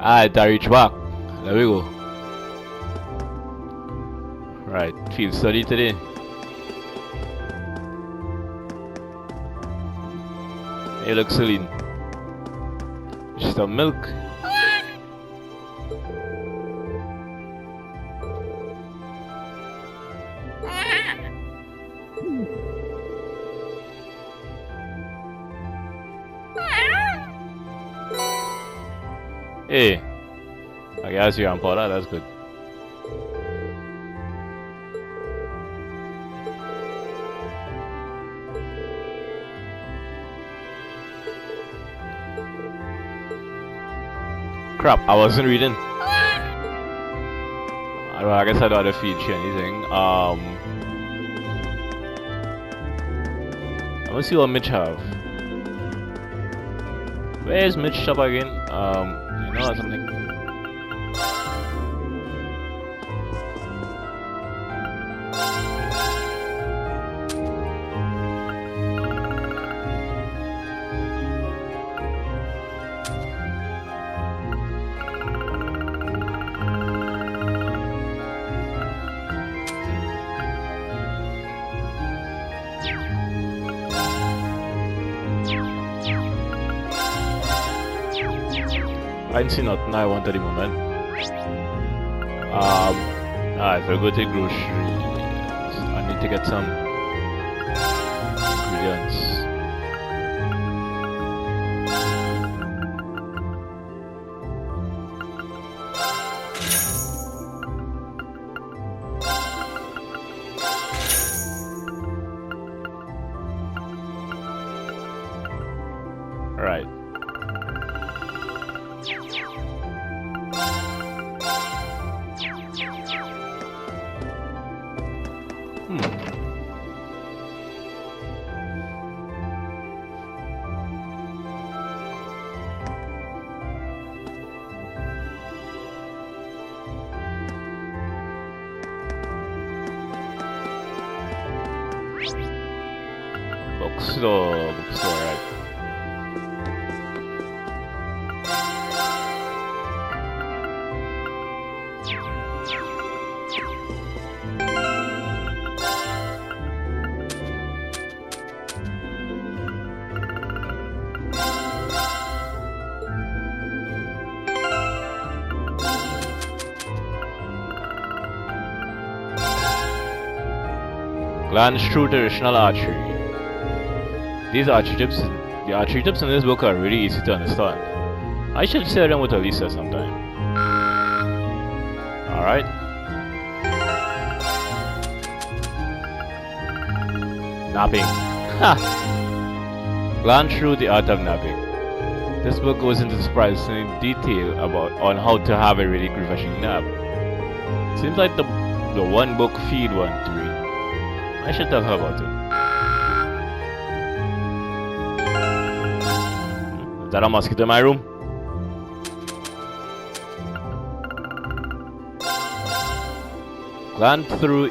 Alright, I reach back. There we go. Right, field study today. Hey, look, Celine. Just some milk. Hey, I guess you're on Paula, that's good. Crap, I wasn't reading. I guess I don't have to feed you anything. I want to see what Mitch have. Where's Mitch shop again? You know something? I didn't see nothing I want at the moment. Alright, we'll go to groceries. I need to get some ingredients. Alright. Bookstore, right. Glance through traditional archery. These archery tips, the archery tips in this book are really easy to understand. I should share them with Elisa sometime. Alright. Napping. Ha! Glance through the art of napping. This book goes into surprising detail on how to have a really refreshing nap. Seems like the one book feed one to read. I should tell her about it. Is that a mosquito in my room? Glance through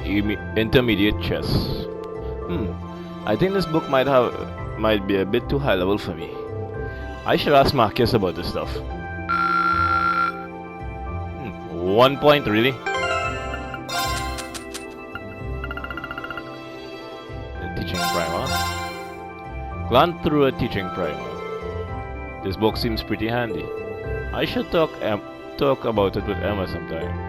intermediate chess. I think this book might be a bit too high level for me. I should ask Marcus about this stuff. 1 point, really? A teaching primer. Glance through a teaching primer. This book seems pretty handy. I should talk about it with Emma sometime.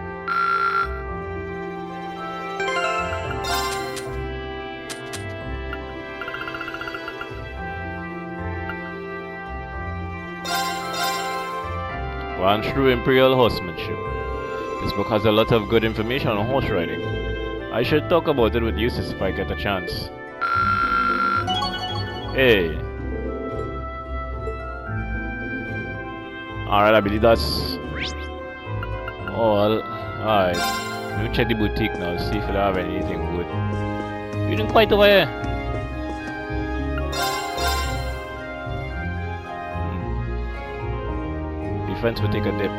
Glance through Imperial Horsemanship. This book has a lot of good information on horse riding. I should talk about it with Eustace if I get a chance. Hey. Alright, I believe that's all. Alright. Let me check the boutique now, see if they have anything good. We didn't quite over here. Defense will take a dip.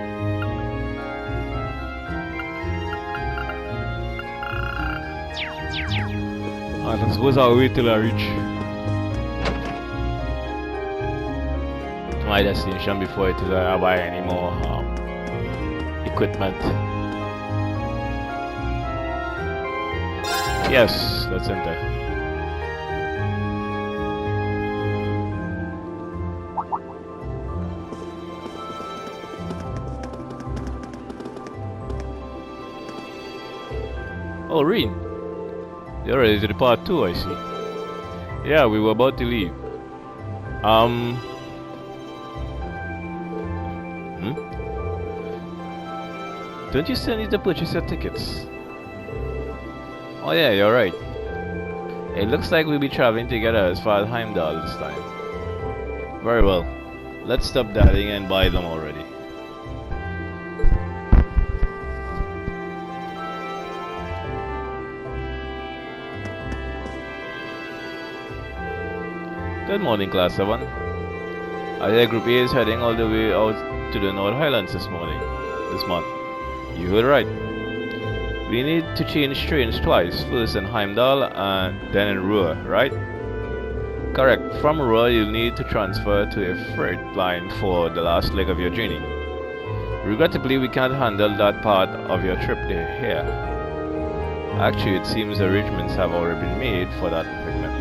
I suppose I'll wait till I reach my destination before I buy any more equipment. Yes, let's enter. Oh, Reen, you're ready to depart too, I see. Yeah, we were about to leave. Don't you still need to purchase your tickets? Oh yeah, you're right. It looks like we'll be traveling together as far as Heimdall this time. Very well. Let's stop dallying and buy them already. Good morning, Class 7. I hear Group A is heading all the way out to the North Highlands this month. You heard right. We need to change trains twice, first in Heimdall and then in Ruhr, right? Correct. From Ruhr, you'll need to transfer to a freight line for the last leg of your journey. Regrettably, we can't handle that part of your trip here. Actually, it seems arrangements have already been made for that segment.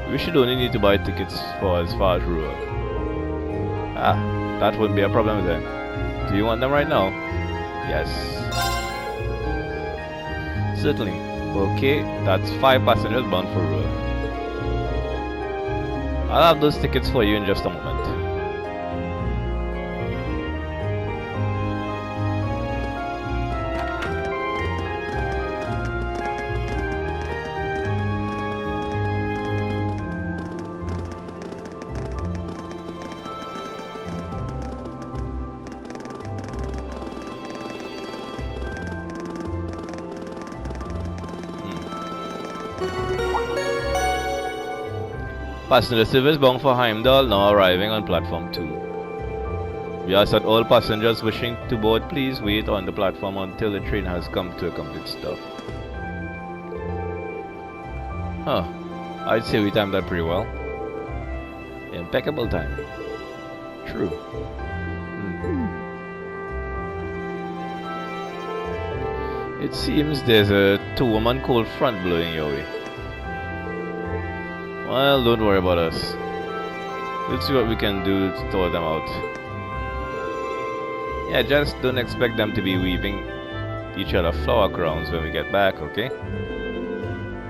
We should only need to buy tickets for as far as Ruhr. Ah, that wouldn't be a problem then. Do you want them right now? Yes. Certainly. Okay, that's 5 passengers bound for Ruhr. I'll have those tickets for you in just a moment. Passenger service bound for Heimdall now arriving on platform 2. We ask that all passengers wishing to board please wait on the platform until the train has come to a complete stop. Huh, I'd say we timed that pretty well. Impeccable time. True. It seems there's a 2-woman cold front blowing your way. Well, don't worry about us. We'll see what we can do to thaw them out. Yeah, just don't expect them to be weaving each other flower crowns when we get back, okay?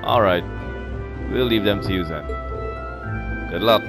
Alright, we'll leave them to you then. Good luck.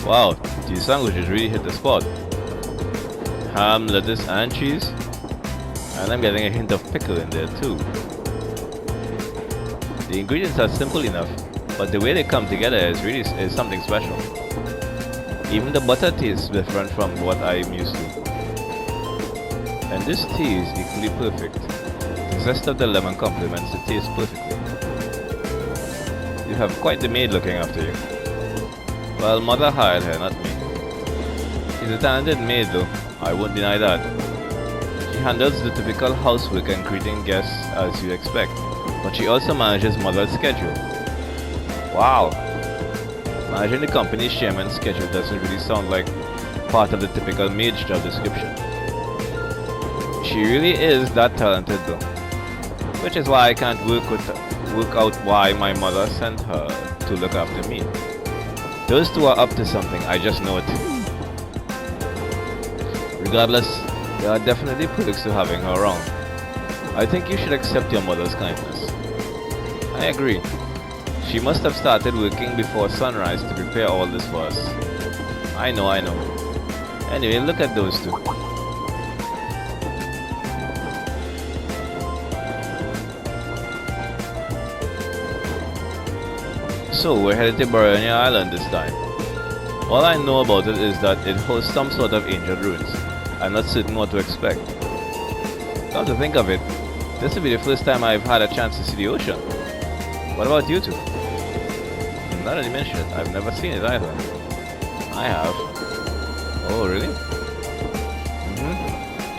Wow, these sandwiches really hit the spot. Ham, lettuce, and cheese. And I'm getting a hint of pickle in there too. The ingredients are simple enough, but the way they come together is something special. Even the butter tastes different from what I'm used to. And this tea is equally perfect. The zest of the lemon complements the taste perfectly. You have quite the maid looking after you. Well, mother hired her, not me. She's a talented maid though, I won't deny that. She handles the typical housework and greeting guests as you expect, but she also manages mother's schedule. Wow! Managing the company's chairman's schedule doesn't really sound like part of the typical maid's job description. She really is that talented though, which is why I can't work out why my mother sent her to look after me. Those two are up to something, I just know it. Regardless, there are definitely perks to having her around. I think you should accept your mother's kindness. I agree. She must have started working before sunrise to prepare all this for us. I know. Anyway, look at those two. So, we're headed to Barony Island this time. All I know about it is that it hosts some sort of ancient ruins. I'm not certain what to expect. Come to think of it, this will be the first time I've had a chance to see the ocean. What about you two? Now that you mention it, I've never seen it either. I have. Oh, really?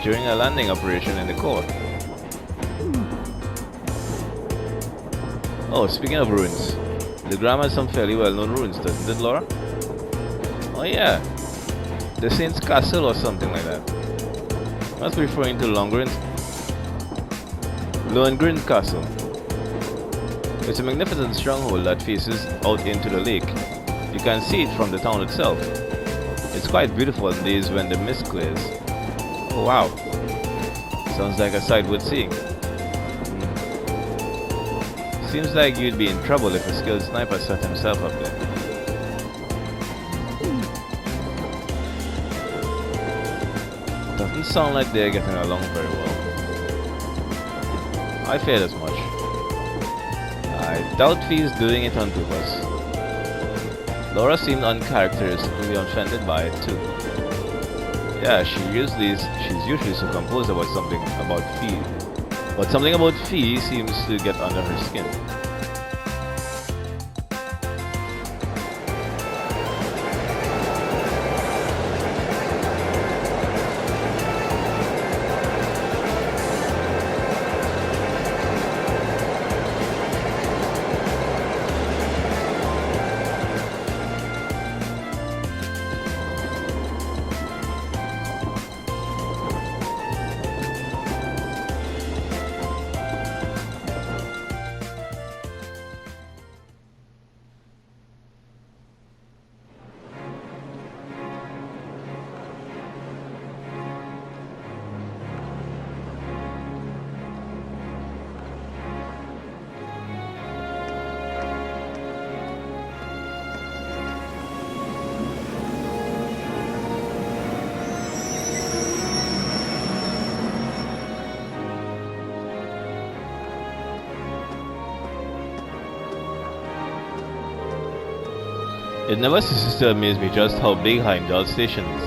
During a landing operation in the core. Oh, speaking of ruins, the Gram has some fairly well-known ruins, doesn't it, Laura? Oh yeah, the Saint's Castle or something like that. Must be referring to Lohengrin Castle. It's a magnificent stronghold that faces out into the lake. You can see it from the town itself. It's quite beautiful on days when the mist clears. Oh wow, sounds like a sight worth seeing. Seems like you'd be in trouble if a skilled sniper set himself up there. Doesn't sound like they're getting along very well. I feared as much. I doubt Fee's doing it on purpose. Laura seemed uncharacteristically offended by it too. Yeah, she's usually so composed about something about Fee. But something about Fee seems to get under her skin. It never ceases to amaze me just how big Heimdall Station is.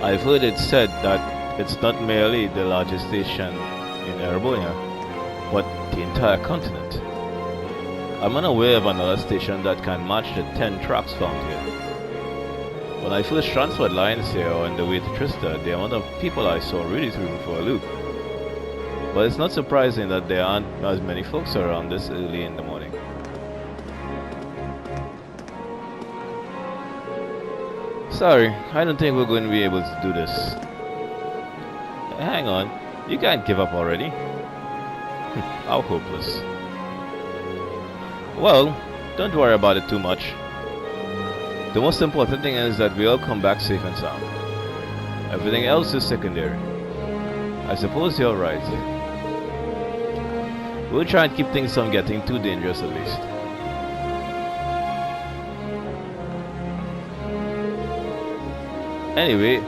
I've heard it said that it's not merely the largest station in Erebonia, but the entire continent. I'm unaware of another station that can match the 10 tracks found here. When I first transferred lines here on the way to Trista, the amount of people I saw really threw me for a loop. But it's not surprising that there aren't as many folks around this early in the morning. Sorry, I don't think we're going to be able to do this. Hang on, you can't give up already. How hopeless. Well, don't worry about it too much. The most important thing is that we all come back safe and sound. Everything else is secondary. I suppose you're right. We'll try and keep things from getting too dangerous at least. Anyway,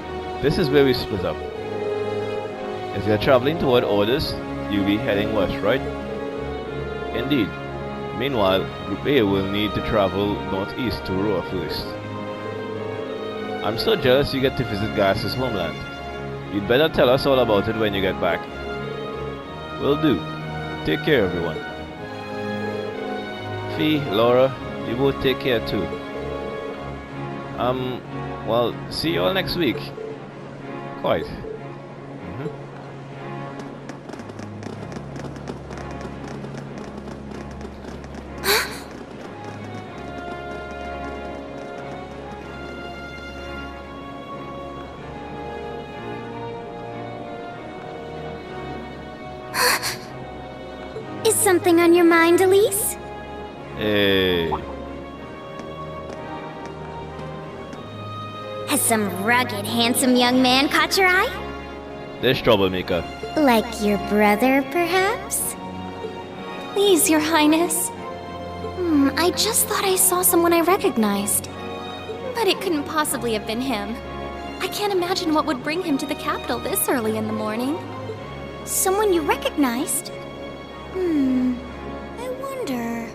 this is where we split up. If you're traveling toward Orders, you'll be heading west, right? Indeed. Meanwhile, Group A will need to travel northeast to Roa first. I'm so jealous you get to visit Gaius' homeland. You'd better tell us all about it when you get back. Will do. Take care, everyone. Fee, Laura, you both take care too. Well, see you all next week. Quite. Is something on your mind, Elise? Hey. Has some rugged, handsome young man caught your eye? There's troublemaker. Like your brother, perhaps? Please, Your Highness. I just thought I saw someone I recognized. But it couldn't possibly have been him. I can't imagine what would bring him to the capital this early in the morning. Someone you recognized? I wonder...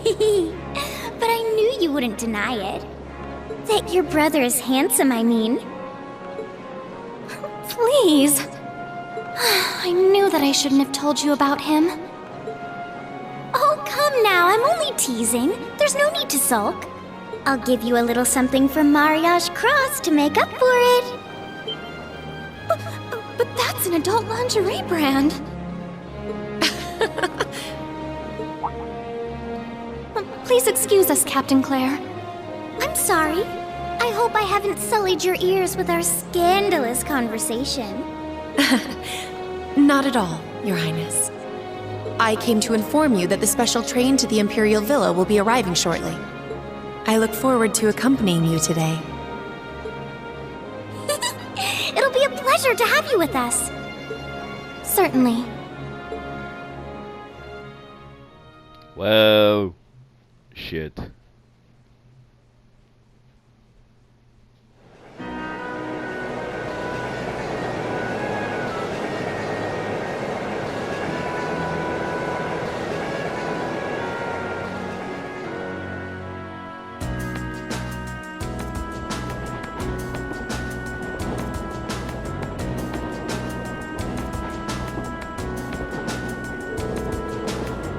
But I knew you wouldn't deny it. That your brother is handsome, I mean. Please. I knew that I shouldn't have told you about him. Oh, come now, I'm only teasing. There's no need to sulk. I'll give you a little something from Mariage Cross to make up for it. But that's an adult lingerie brand. Please excuse us, Captain Claire. I'm sorry. I hope I haven't sullied your ears with our scandalous conversation. Not at all, Your Highness. I came to inform you that the special train to the Imperial Villa will be arriving shortly. I look forward to accompanying you today. It'll be a pleasure to have you with us. Certainly. Well, shit.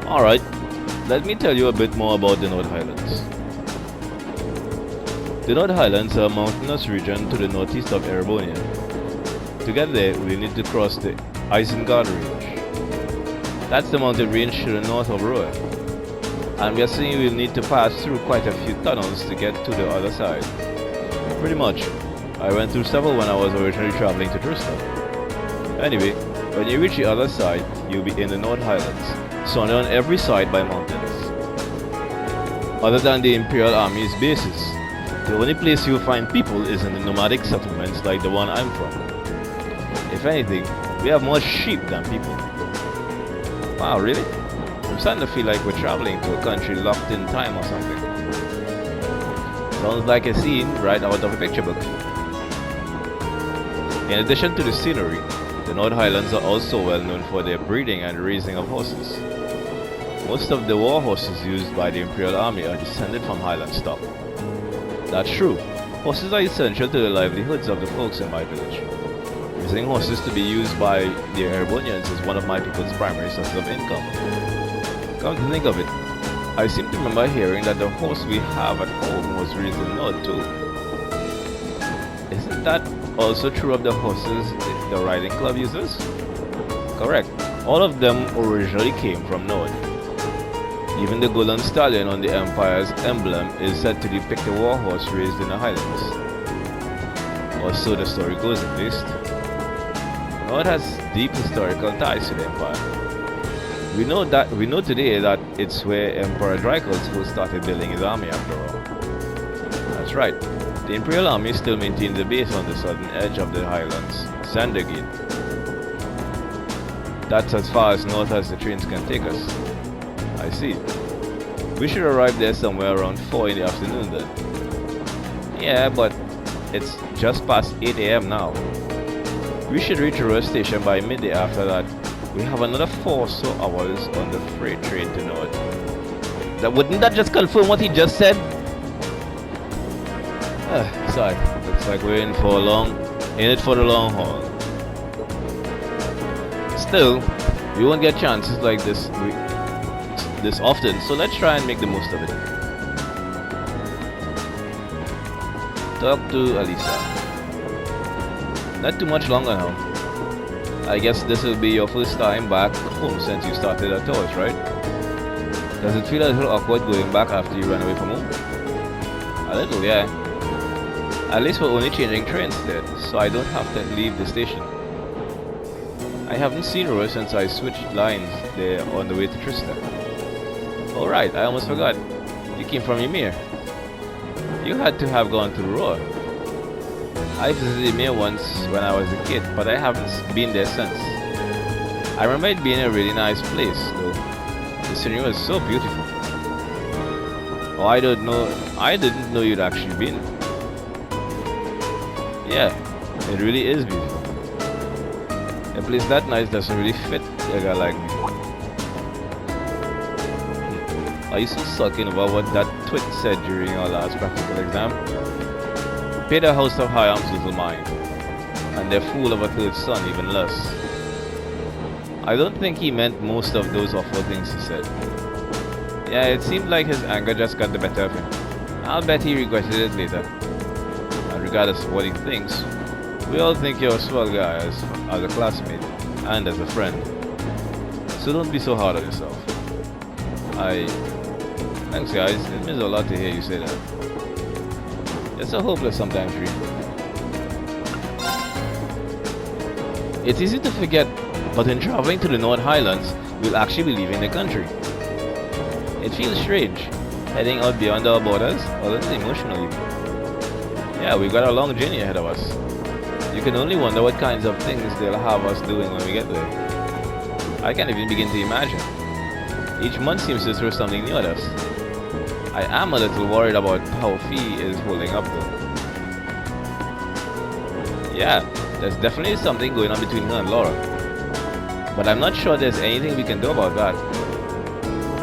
Alright, let me tell you a bit more about the North Highlands. The North Highlands are a mountainous region to the northeast of Erebonia. To get there, we need to cross the Isengard Range. That's the mountain range to the north of Roa. And we are saying we'll need to pass through quite a few tunnels to get to the other side. Pretty much. I went through several when I was originally traveling to Trista. Anyway, when you reach the other side, you'll be in the North Highlands, surrounded on every side by mountains. Other than the Imperial Army's bases, the only place you'll find people is in the nomadic settlements like the one I'm from. If anything, we have more sheep than people. Wow, really? I'm starting to feel like we're traveling to a country locked in time or something. Sounds like a scene right out of a picture book. In addition to the scenery, the North Highlands are also well known for their breeding and raising of horses. Most of the war horses used by the Imperial Army are descended from Highland stock. That's true. Horses are essential to the livelihoods of the folks in my village. Raising horses to be used by the Erebonians is one of my people's primary sources of income. Come to think of it, I seem to remember hearing that the horse we have at home was raised in North too. Isn't that also true of the horses the riding club uses? Correct. All of them originally came from North. Even the golden stallion on the Empire's emblem is said to depict a war horse raised in the Highlands. Or so the story goes at least. North has deep historical ties to the Empire. We know today that it's where Emperor Drykel's who started building his army after all. That's right. The Imperial Army still maintains a base on the southern edge of the Highlands, Sandergate. That's as far as north as the trains can take us. I see. We should arrive there somewhere around 4 in the afternoon then. Yeah, but it's just past 8 AM now. We should reach Roa Station by midday. After that, we have another 4 or so hours on the freight train to North. Wouldn't that just confirm what he just said? Sorry, looks like we're in it for the long haul. Still, we won't get chances like this often, so let's try and make the most of it. Talk to Alisa. Not too much longer now. I guess this will be your first time back home since you started at Tours, right? Does it feel a little awkward going back after you ran away from home? A little, yeah. At least we're only changing trains there, so I don't have to leave the station. I haven't seen Roa since I switched lines there on the way to Trista. Oh right, I almost forgot. You came from Ymir. You had to have gone to Roa. I visited Ymir once when I was a kid, but I haven't been there since. I remember it being a really nice place, though. The scenery was so beautiful. Oh, I didn't know you'd actually been. Yeah, it really is beautiful. A place that nice doesn't really fit a guy like me. Are you still sulking over what that twit said during our last practical exam? Pay the house of high arms little mind, and their fool of a third son even less. I don't think he meant most of those awful things he said. Yeah, it seemed like his anger just got the better of him. I'll bet he regretted it later. And regardless of what he thinks, we all think you're a swell guy as a classmate and as a friend. So don't be so hard on yourself. Thanks guys, it means a lot to hear you say that. It's so hopeless sometimes, Reed. It's easy to forget, but in traveling to the North Highlands, we'll actually be leaving the country. It feels strange, heading out beyond our borders, a little emotional even. Yeah, we've got a long journey ahead of us. You can only wonder what kinds of things they'll have us doing when we get there. I can't even begin to imagine. Each month seems to throw something new at us. I am a little worried about how Fee is holding up though. Yeah, there's definitely something going on between her and Laura. But I'm not sure there's anything we can do about that.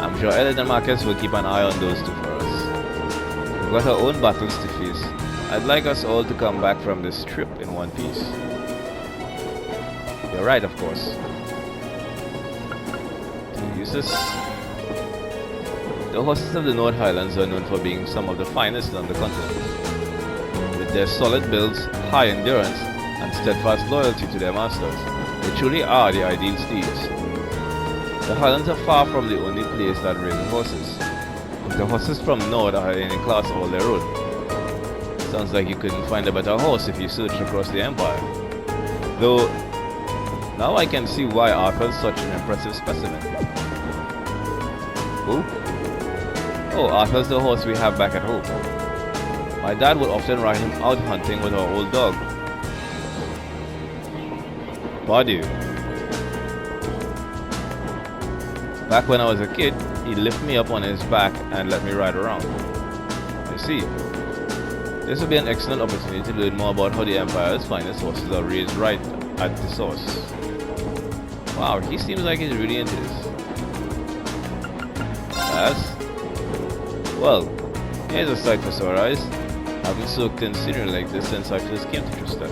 I'm sure Elliot and Marcus will keep an eye on those two for us. We've got our own battles to face. I'd like us all to come back from this trip in one piece. You're right, of course. The horses of the North Highlands are known for being some of the finest on the continent. With their solid builds, high endurance, and steadfast loyalty to their masters, they truly are the ideal steeds. The Highlands are far from the only place that raises horses. The horses from North are in a class all their own. Sounds like you couldn't find a better horse if you searched across the Empire. Though, now I can see why Arthur's such an impressive specimen. Who? Oh, Arthur's the horse we have back at home. My dad would often ride him out hunting with our old dog, Badu. Back when I was a kid, he'd lift me up on his back and let me ride around. You see, this would be an excellent opportunity to learn more about how the Empire's finest horses are raised right at the source. Wow, he seems like he's really into this. Yes? Well, here's a sight for sore eyes. I haven't soaked in scenery like this since I first came to Tristan.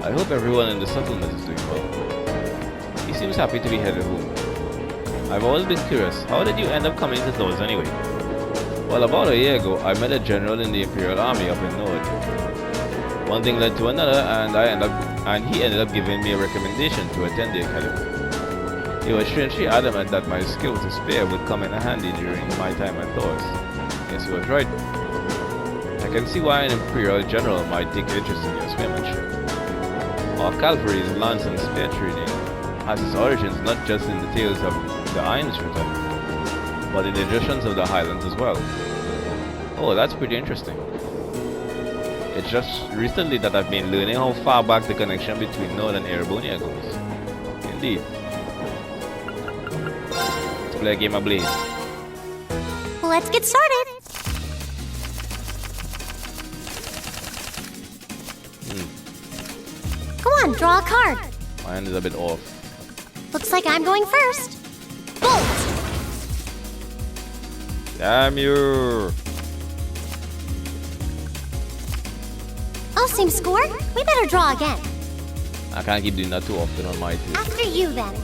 I hope everyone in the settlement is doing well. He seems happy to be headed home. I've always been curious, how did you end up coming to Thors anyway? Well, about a year ago, I met a general in the Imperial Army up in North. One thing led to another, and he ended up giving me a recommendation to attend the academy. He was strangely adamant that my skill to spear would come in handy during my time at Thors. Yes, he was right. I can see why an Imperial general might take interest in your spearmanship. Our cavalry's lance and spear training has its origins not just in the tales of the Ironshooter, but in the traditions of the Highlands as well. Oh, that's pretty interesting. It's just recently that I've been learning how far back the connection between Nord and Erebonia goes. Indeed. Let's play a game of Blade. Let's get started. Come on, draw a card. My hand is a bit off. Looks like I'm going first. Bolt! Damn you! Oh, same score? We better draw again. I can't keep doing that too often on my team. After you, then.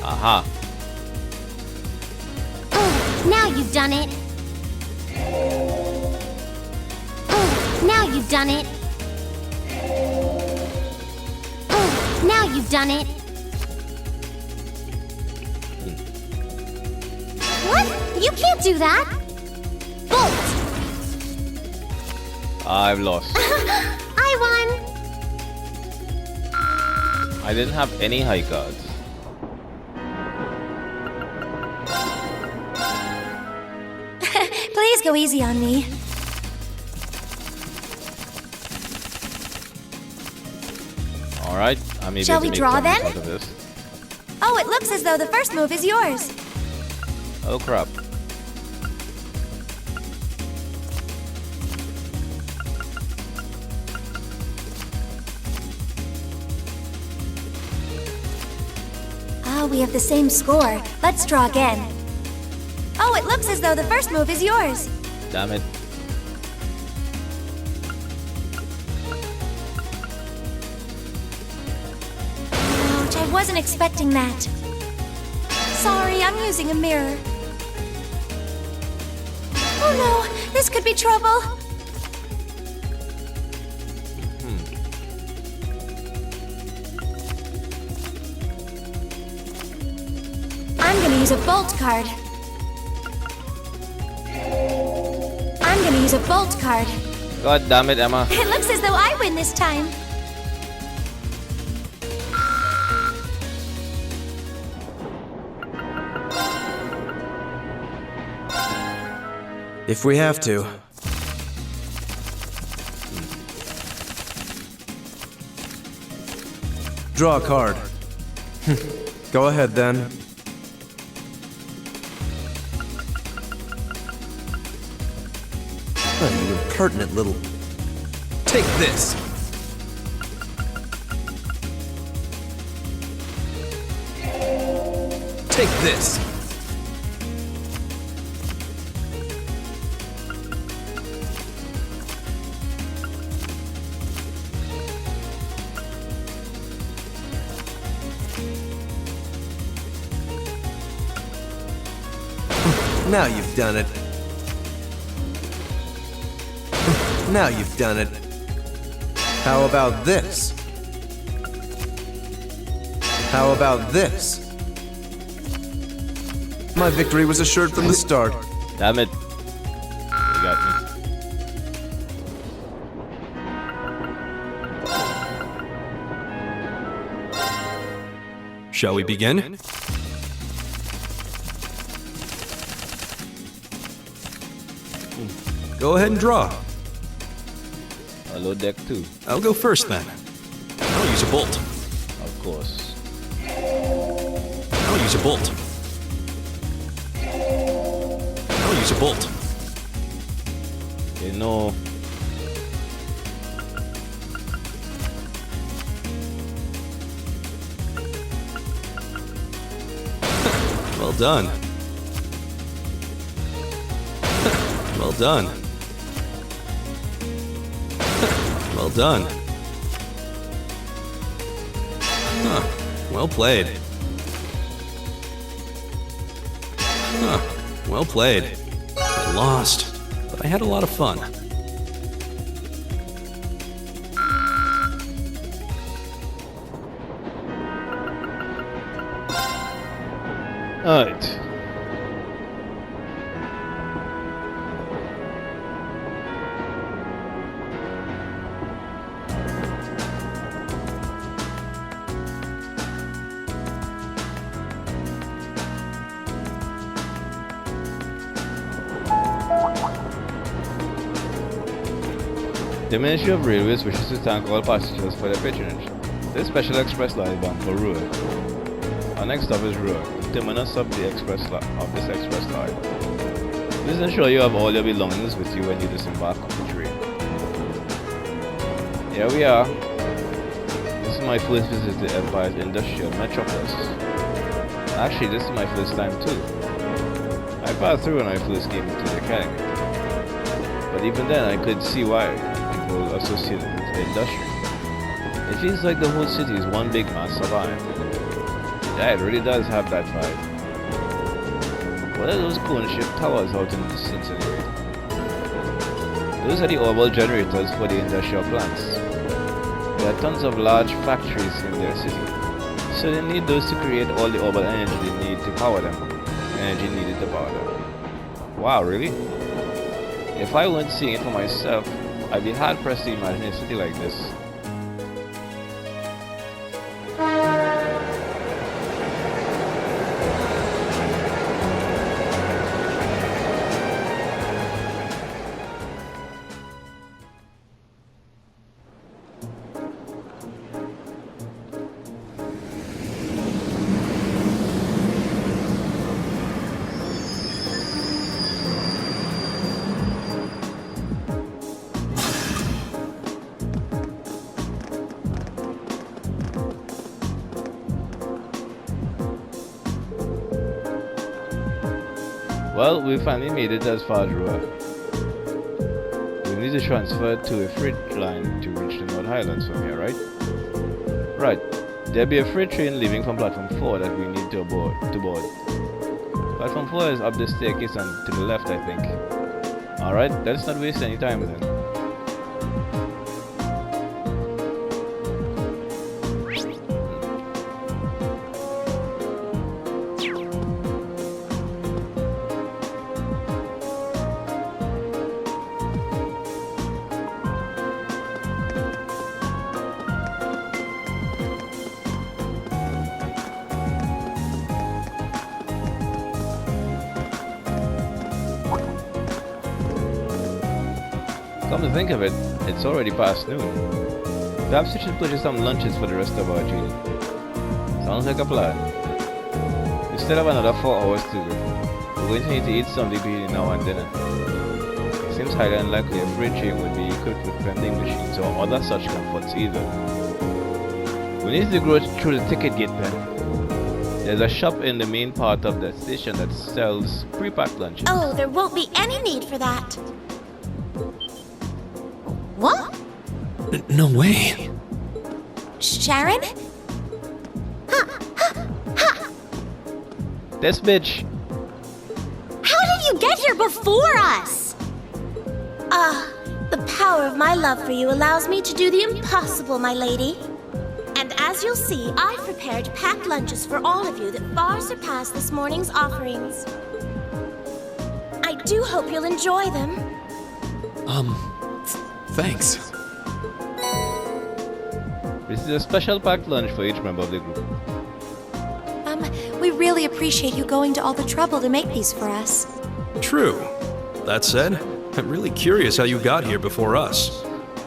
Aha! Now you've done it. Now you've done it. Now you've done it. What? You can't do that. Bolt. I've lost. I won. I didn't have any high cards. Please go easy on me. Alright, I may be Shall able to we make draw something then? out of this. Oh, it looks as though the first move is yours. Oh crap. we have the same score. Let's draw again. Oh, it looks as though the first move is yours. Damn it. Ouch, I wasn't expecting that. Sorry, I'm using a mirror. Oh no, this could be trouble. I'm gonna use a bolt card. I'm gonna use a bolt card. God damn it, Emma. It looks as though I win this time. If we have to. Draw a card. Go ahead then. You impertinent little... Take this! Take this! Now you've done it. Now you've done it. How about this? How about this? My victory was assured from the start. Damn it. You got me. Shall we begin? Go ahead and draw. Hello, deck 2. I'll go first then. I'll use a bolt. Of course. I'll use a bolt. I'll use a bolt. You know. Well done. Well done. Well done. Huh. Well played. Huh. Well played. I lost, but I had a lot of fun. Alright. The Ministry of Railways wishes to thank all passengers for their patronage. This special express line is bound for Rouen. Our next stop is Rouen, the terminus of this express line. Please ensure you have all your belongings with you when you disembark on the train. Here we are. This is my first visit to Empire's industrial metropolis. Actually, this is my first time too. I passed through when I first came into the academy. But even then, I could see why people associate it with the industry. It feels like the whole city is one big mass of iron. Yeah, it really does have that vibe. What are those cone-shaped towers out in the distance anyway? Those are the orbital generators for the industrial plants. There are tons of large factories in their city, so they need those to create all the orbital energy they need to power them. Energy needed to power them. Wow, really? If I weren't seeing it for myself, I'd be hard-pressed to imagine a city like this. Well, we finally made it as far as Rua. We need to transfer to a freight line to reach the North Highlands from here, right? Right. There'll be a freight train leaving from platform 4 that we need to board. Platform 4 is up the staircase and to the left, I think. Alright, let's not waste any time then. Come to think of it, it's already past noon. Perhaps we should purchase some lunches for the rest of our journey. Sounds like a plan. We still have another 4 hours to go. We're going to need to eat something between now and dinner. It seems highly unlikely a freight train would be equipped with vending machines or other such comforts either. We need to go through the ticket gate then. There's a shop in the main part of the station that sells pre-packed lunches. Oh, there won't be any need for that. What? No way. Sharon? This bitch! How did you get here before us? The power of my love for you allows me to do the impossible, my lady. And as you'll see, I've prepared packed lunches for all of you that far surpass this morning's offerings. I do hope you'll enjoy them. Thanks. This is a special packed lunch for each member of the group. We really appreciate you going to all the trouble to make these for us. True. That said, I'm really curious how you got here before us.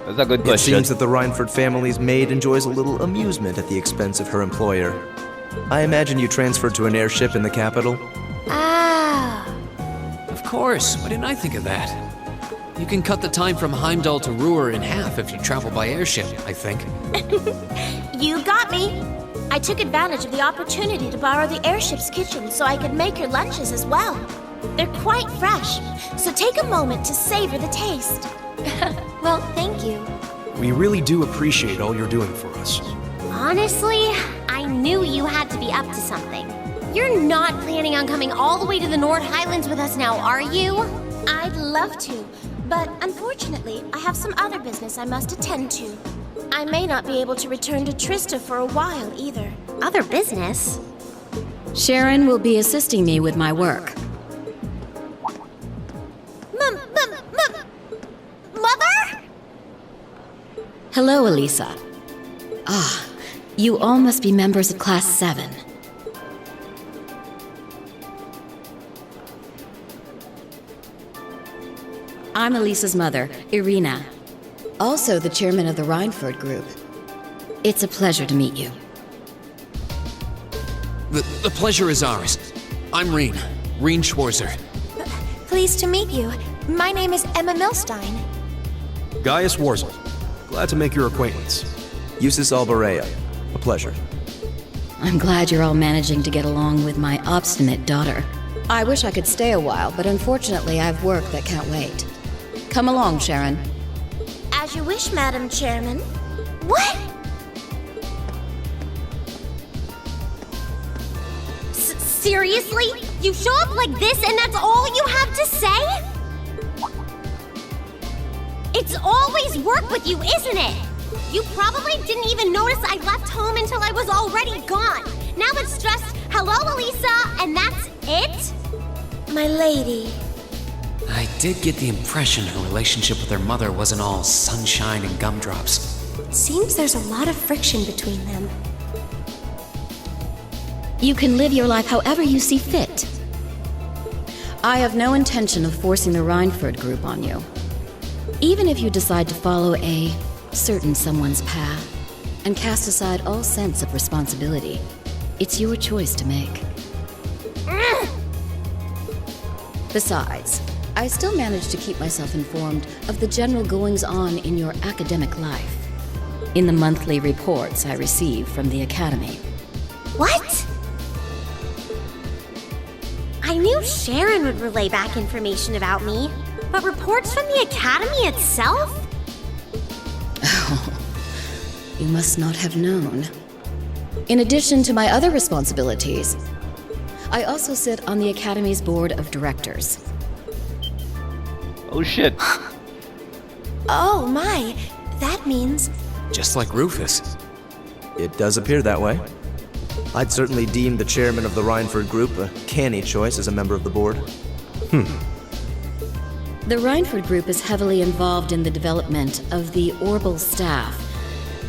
That's a good It question. seems that the Reinford family's maid enjoys a little amusement at the expense of her employer. I imagine you transferred to an airship in the capital? Ah. Of course, why didn't I think of that? You can cut the time from Heimdall to Ruhr in half if you travel by airship, I think. You got me. I took advantage of the opportunity to borrow the airship's kitchen so I could make your lunches as well. They're quite fresh, so take a moment to savor the taste. Well, thank you. We really do appreciate all you're doing for us. Honestly, I knew you had to be up to something. You're not planning on coming all the way to the North Highlands with us now, are you? I'd love to, but unfortunately, I have some other business I must attend to. I may not be able to return to Trista for a while either. Other business? Sharon will be assisting me with my work. Mother? Hello, Elisa. Ah, you all must be members of Class 7. I'm Elisa's mother, Irina. Also the chairman of the Reinford Group. It's a pleasure to meet you. The pleasure is ours. I'm Reen Schwarzer. Pleased to meet you. My name is Emma Milstein. Gaius Warzel. Glad to make your acquaintance. Eustace Albarea. A pleasure. I'm glad you're all managing to get along with my obstinate daughter. I wish I could stay a while, but unfortunately I have work that can't wait. Come along, Sharon. As you wish, Madam Chairman. What? Seriously? You show up like this and that's all you have to say? It's always work with you, isn't it? You probably didn't even notice I left home until I was already gone. Now it's just, hello, Elisa, and that's it? My lady. I did get the impression her relationship with her mother wasn't all sunshine and gumdrops. Seems there's a lot of friction between them. You can live your life however you see fit. I have no intention of forcing the Reinford Group on you. Even if you decide to follow a certain someone's path and cast aside all sense of responsibility, it's your choice to make. Besides, I still manage to keep myself informed of the general goings-on in your academic life, in the monthly reports I receive from the Academy. What? I knew Sharon would relay back information about me, but reports from the Academy itself? You must not have known. In addition to my other responsibilities, I also sit on the Academy's board of directors. Oh shit. Oh my, that means... Just like Rufus. It does appear that way. I'd certainly deem the chairman of the Rhineford Group a canny choice as a member of the board. The Rhineford Group is heavily involved in the development of the Orbal staff,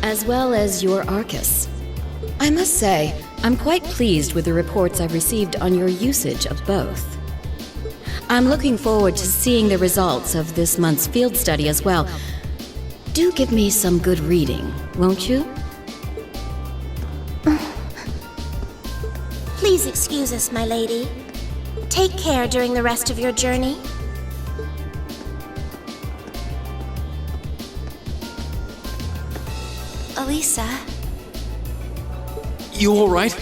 as well as your Arcus. I must say, I'm quite pleased with the reports I've received on your usage of both. I'm looking forward to seeing the results of this month's field study as well. Do give me some good reading, won't you? Please excuse us, my lady. Take care during the rest of your journey. Elisa, You alright?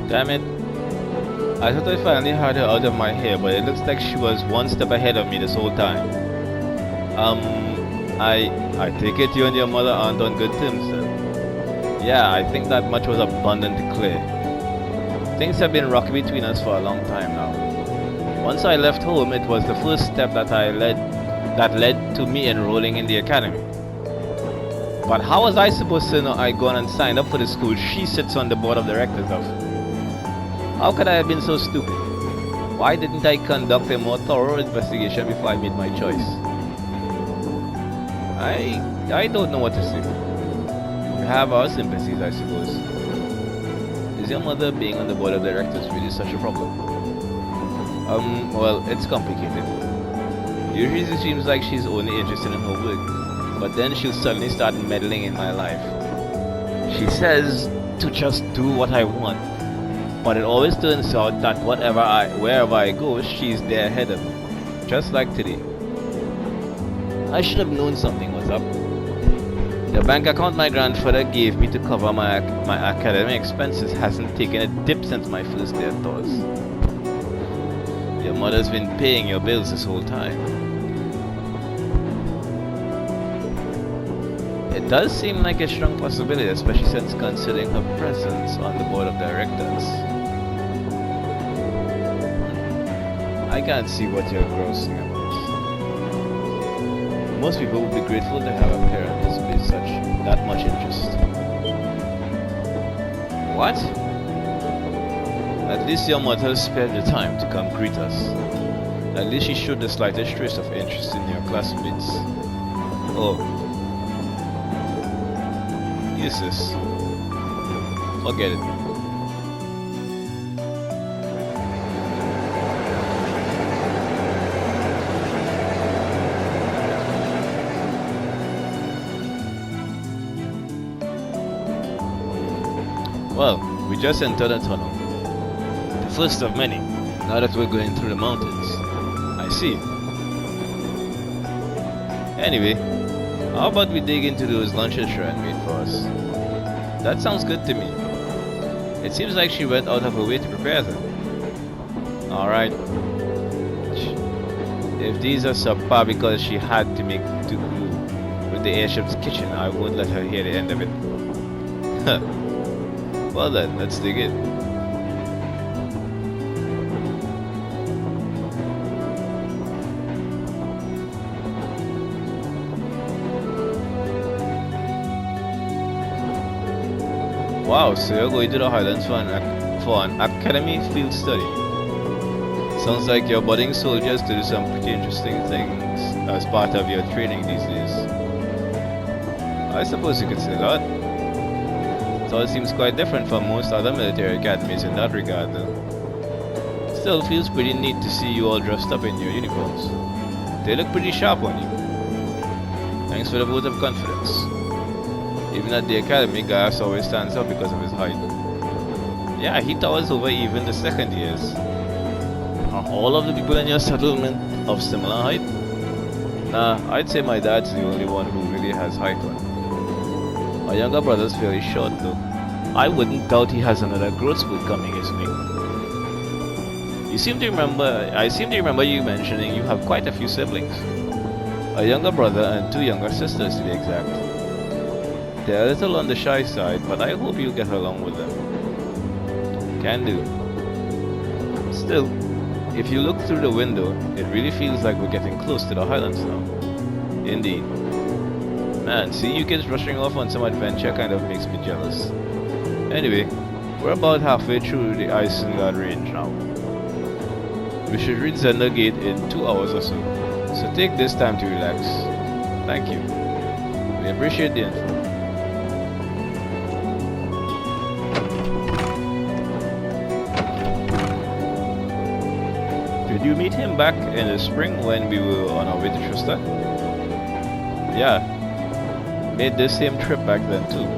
Damn it. I thought I finally had her out of my hair, but it looks like she was one step ahead of me this whole time. I take it you and your mother aren't on good terms then. Yeah, I think that much was abundantly clear. Things have been rocky between us for a long time now. Once I left home, it was the first step that led to me enrolling in the academy. But how was I supposed to know I'd gone and signed up for the school she sits on the board of directors of? How could I have been so stupid? Why didn't I conduct a more thorough investigation before I made my choice? I don't know what to say. We have our sympathies, I suppose. Is your mother being on the board of directors really such a problem? Well, it's complicated. Usually it seems like she's only interested in her work, but then she'll suddenly start meddling in my life. She says to just do what I want, but it always turns out that wherever I go, she's there ahead of me, just like today. I should have known something was up. The bank account my grandfather gave me to cover my academic expenses hasn't taken a dip since my first day at Tours. Your mother's been paying your bills this whole time. It does seem like a strong possibility, especially since considering her presence on the board of directors. I can't see what you're grousing about. Most people would be grateful to have a parent display that much interest. What? At least your mother spared the time to come greet us. At least she showed the slightest trace of interest in your classmates. Oh. Useless. Forget it. Well, we just entered a tunnel. The first of many, now that we're going through the mountains. I see. Anyway, how about we dig into those lunches Sharon made for us? That sounds good to me. It seems like she went out of her way to prepare them. Alright. If these are subpar because she had to make do with the airship's kitchen, I won't let her hear the end of it. Well then, let's dig in. Wow, so you're going to the Highlands for an academy field study. Sounds like you're budding soldiers to do some pretty interesting things as part of your training these days. I suppose you could say that. So it seems quite different from most other military academies in that regard though. Still feels pretty neat to see you all dressed up in your uniforms. They look pretty sharp on you. Thanks for the vote of confidence. Even at the academy, Gaius always stands out because of his height. Yeah, he towers over even the second years. Are all of the people in your settlement of similar height? Nah, I'd say my dad's the only one who really has height on. My younger brother's fairly short though. I wouldn't doubt he has another growth spurt coming his way. I seem to remember you mentioning you have quite a few siblings. A younger brother and 2 younger sisters to be exact. They're a little on the shy side, but I hope you get along with them. Can do. Still, if you look through the window, it really feels like we're getting close to the Highlands now. Indeed. Man, seeing you kids rushing off on some adventure kind of makes me jealous. Anyway, we're about halfway through the Isengard range now. We should reach Zender Gate in 2 hours or so, so take this time to relax. Thank you. We appreciate the info. Did you meet him back in the spring when we were on our way to Trista? Yeah, made this same trip back then too.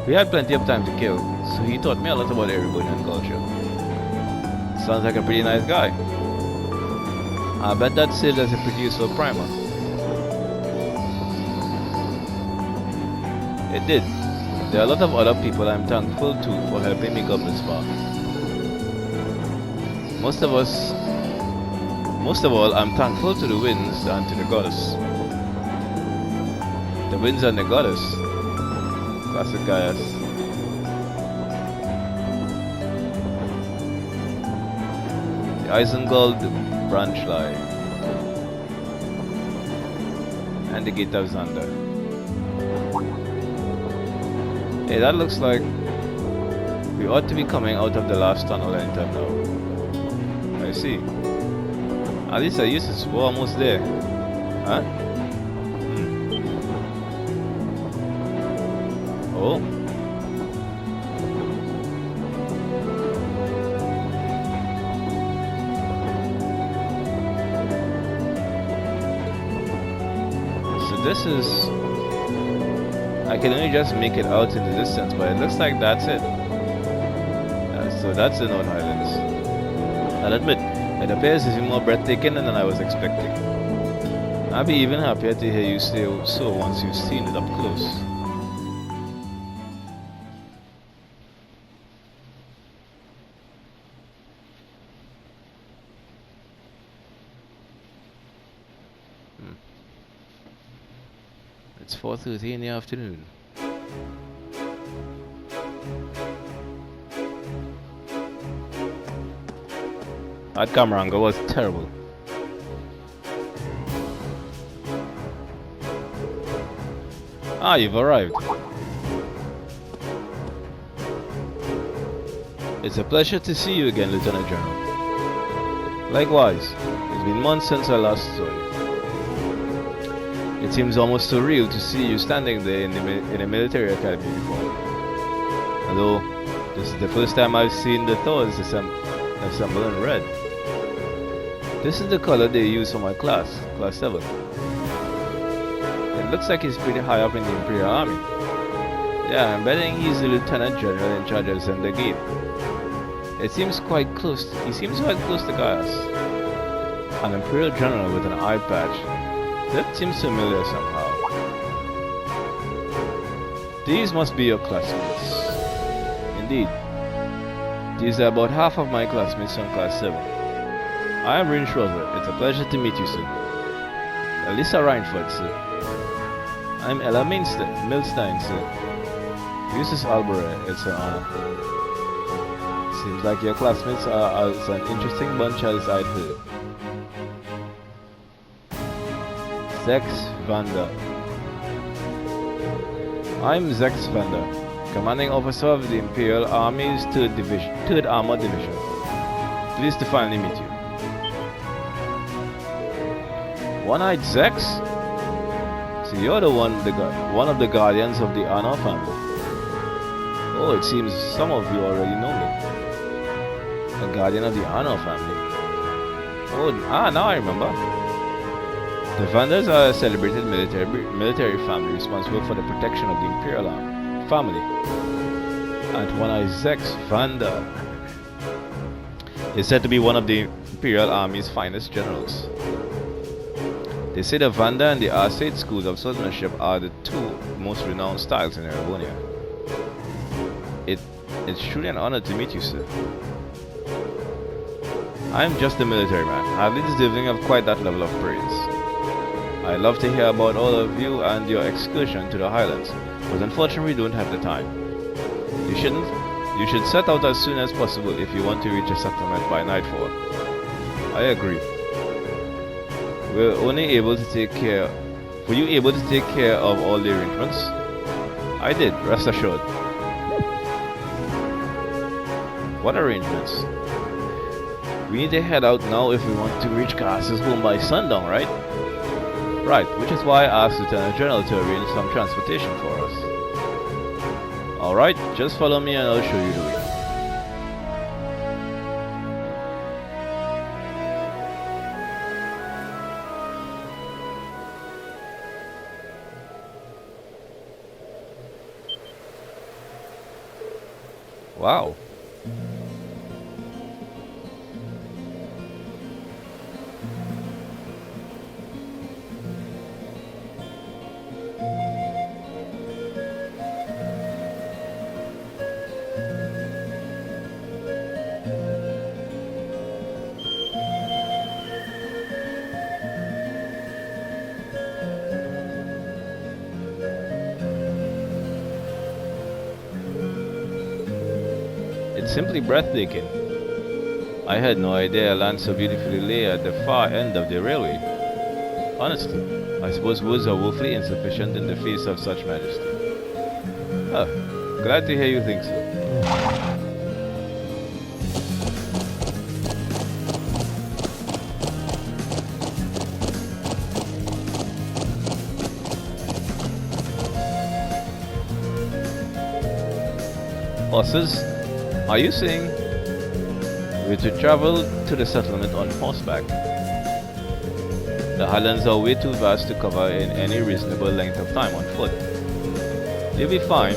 We had plenty of time to kill, so he taught me a lot about Erebonian culture. Sounds like a pretty nice guy. I bet that served as a pretty useful primer. It did. There are a lot of other people I'm thankful to for helping me come this far. Most of all, I'm thankful to the winds and to the goddess. The winds and the goddess. Classic Gaius. The Isengard branch line. And the gate of Xander. Hey, that looks like we ought to be coming out of the last tunnel anytime now. I see. At least I used to. We're almost there. Huh? Oh. So this is... I can only just make it out in the distance, but it looks like that's it. So that's the North Highlands. I'll admit, it appears even more breathtaking than I was expecting. I'll be even happier to hear you say so once you've seen it up close. It's 4:30 in the afternoon. That camera angle was terrible. Ah, you've arrived. It's a pleasure to see you again, Lieutenant General. Likewise, it's been months since I last saw you. It seems almost surreal to see you standing there in a military academy uniform. Although, this is the first time I've seen the Thors assemble in red. This is the color they use for my class 7. It looks like he's pretty high up in the Imperial Army. Yeah, I'm betting he's the Lieutenant General in charge of Zender Gate. He seems quite close to Gaius. An Imperial General with an eye patch. That seems familiar somehow. These must be your classmates. Indeed. These are about half of my classmates from class 7. I am Rin Schroeder. It's a pleasure to meet you, sir. Elisa Reinford, sir. I'm Ella Milstein, sir. Eustace Alberet, it's an honor. Seems like your classmates are as an interesting bunch as I'd heard. Zex Vander. I'm Zex Vander, commanding officer of the Imperial Army's 3rd Armored Division. Pleased to finally meet you. One-eyed Zex? So you're one of the guardians of the Anor family. Oh, it seems some of you already know me. A guardian of the Honor family. Oh, now I remember. The Vandals are a celebrated military family responsible for the protection of the Imperial family. Antoine Isaac Vanda is said to be one of the Imperial Army's finest generals. They say the Vanda and the Arcade schools of swordsmanship are the two most renowned styles in Erebonia. It's truly an honor to meet you, sir. I am just a military man, hardly deserving of quite that level of praise. I love to hear about all of you and your excursion to the Highlands, but unfortunately we don't have the time. You should set out as soon as possible if you want to reach a settlement by nightfall. I agree. Were you able to take care of all the arrangements? I did, rest assured. What arrangements? We need to head out now if we want to reach Cass's home by sundown, right? Right, which is why I asked Lieutenant General to arrange some transportation for us. Alright, just follow me and I'll show you the way. Wow. It's simply breathtaking. I had no idea land so beautifully lay at the far end of the railway. Honestly, I suppose words are woefully insufficient in the face of such majesty. Oh, glad to hear you think so. Horses? Are you saying we're to travel to the settlement on horseback? The Highlands are way too vast to cover in any reasonable length of time on foot. You'll be fine.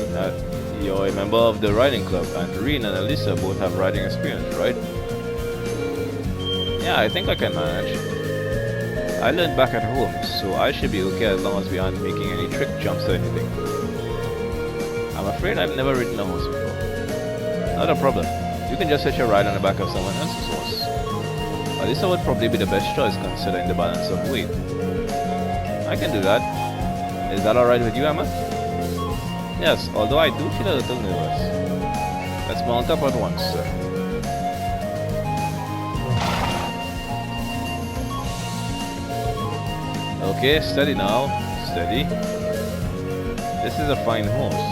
You're a member of the riding club, and Reen and Elisa both have riding experience, right? Yeah, I think I can manage. I learned back at home, so I should be okay as long as we aren't making any trick jumps or anything. I'm afraid I've never ridden a horse before. Not a problem. You can just hitch a ride on the back of someone else's horse. Alisa would probably be the best choice considering the balance of weight. I can do that. Is that alright with you, Emma? Yes, although I do feel a little nervous. Let's mount up at once, sir. Okay, steady now. Steady. This is a fine horse.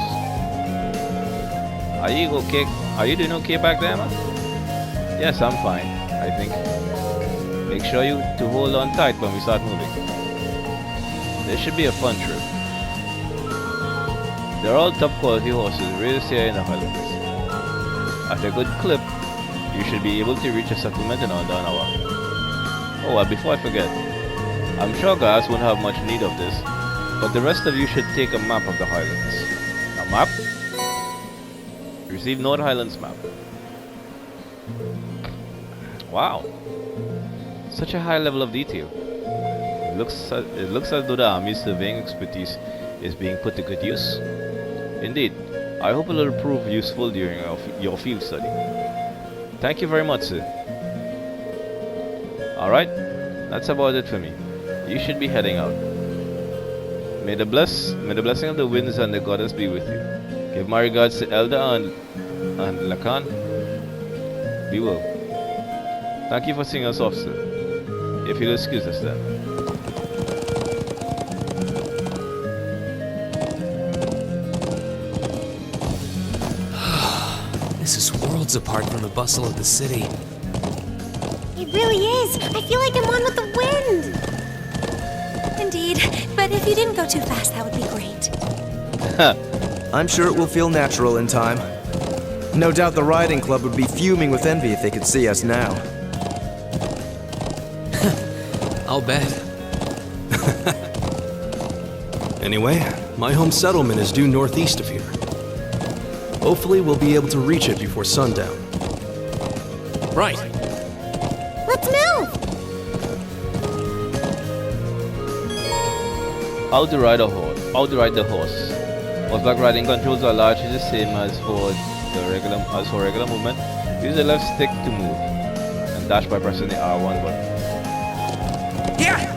Are you okay? Are you doing okay back there, Emma? Yes, I'm fine, I think. Make sure you to hold on tight when we start moving. This should be a fun trip. They're all top quality horses raised here in the Highlands. At a good clip, you should be able to reach a settlement in under an hour. Oh, and before I forget, I'm sure guys won't have much need of this, but the rest of you should take a map of the Highlands. A map? Receive North Highlands map. Wow. Such a high level of detail. It looks as though the Army's surveying expertise is being put to good use. Indeed, I hope it will prove useful during your field study. Thank you very much, sir. Alright, that's about it for me. You should be heading out. May the blessing of the winds and the goddess be with you. Give my regards to Elda and Lacan. Be well. Thank you for seeing us off, sir. If you'll excuse us then. This is worlds apart from the bustle of the city. It really is. I feel like I'm one with the wind. Indeed, but if you didn't go too fast, that would be great. I'm sure it will feel natural in time. No doubt the riding club would be fuming with envy if they could see us now. I'll bet. Anyway, my home settlement is due northeast of here. Hopefully we'll be able to reach it before sundown. Right. Let's move! How to ride a horse. How to ride the horse. Horseback riding controls are largely the same as for regular movement. Use the left stick to move, and dash by pressing the R1 button. Yeah!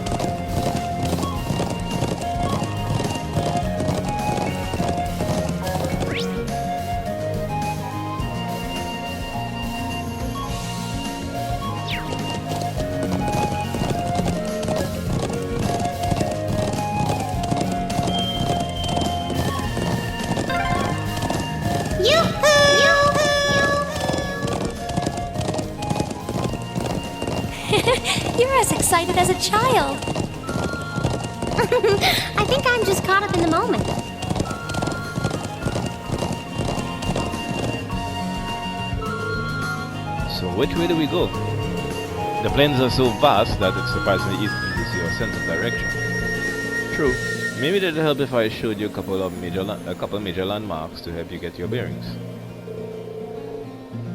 You're as excited as a child. I think I'm just caught up in the moment. So which way do we go? The plains are so vast that it's surprisingly easy to see your sense of direction. True. Maybe it'd help if I showed you a couple of major landmarks to help you get your bearings.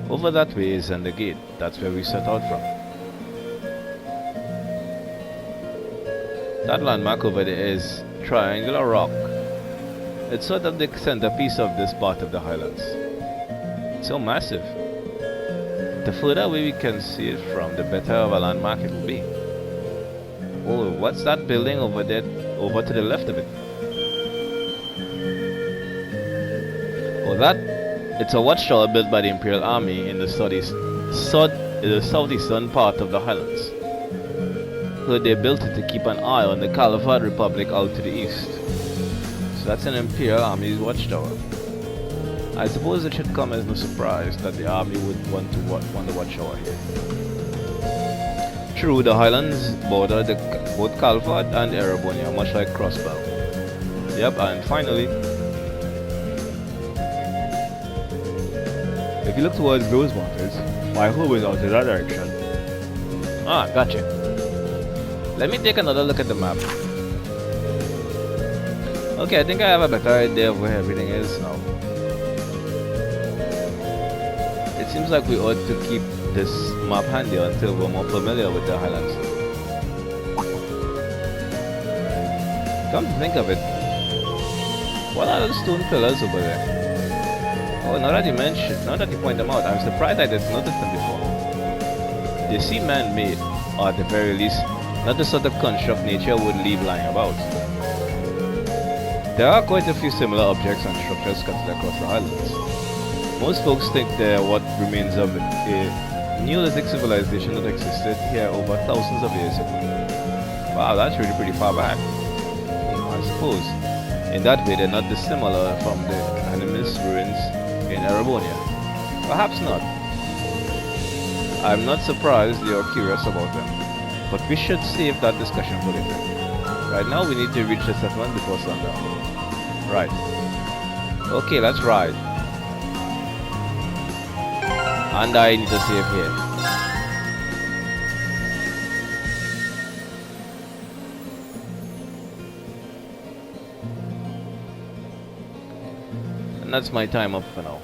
Over that way is the gate. That's where we set out from. That landmark over there is Triangular Rock. It's sort of the centerpiece of this part of the Highlands. It's so massive. The further away we can see it from, the better of a landmark it will be. Oh, what's that building over there, over to the left of it? Oh, it's a watchtower built by the Imperial Army in the southeastern part of the Highlands. They built it to keep an eye on the Caliphate Republic out to the east. So that's an Imperial Army's watchtower. I suppose it should come as no surprise that the army would want the watchtower here. True, the Highlands border both Caliphate and Erebonia, much like Crossbow. Yep, and finally, if you look towards those mountains, my home is out in that direction. Ah, gotcha. Let me take another look at the map. Okay, I think I have a better idea of where everything is now. It seems like we ought to keep this map handy until we're more familiar with the Highlands. Come to think of it, what are those stone pillars over there? Oh, now that you point them out, I'm surprised I didn't notice them before. They seem man-made, or at the very least, not the sort of construct nature would leave lying about. There are quite a few similar objects and structures scattered across the Highlands. Most folks think they're what remains of a Neolithic civilization that existed here over thousands of years ago. Wow, that's really pretty far back. I suppose. In that way, they're not dissimilar from the Animist ruins in Erebonia. Perhaps not. I'm not surprised you're curious about them. But we should save that discussion for later. Right now we need to reach the settlement before sundown. Right. Okay, let's ride. And I need to save here. And that's my time up for now.